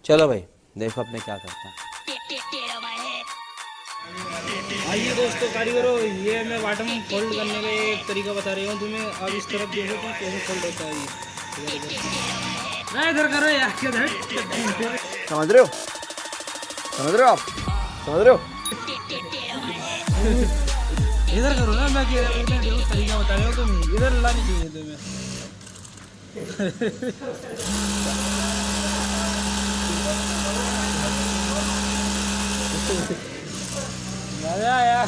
चलो भाई देखो अब मैं क्या करता हूँ। आइए दोस्तों कारीगरों, ये मैं बॉटम फोल्ड करने का एक तरीका बता रही हूँ तुम्हें। अब इस तरफ देखो तुम कैसे फोल्ड होता है ये। इधर करो यार, इधर समझ रहे हो? समझ रहे हो आप? समझ रहे हो? इधर करो ना। मैं कह रहा हूँ तरीका बता रही हूँ, तुम इधर लानी चाहिए तुम्हें। मजा आया।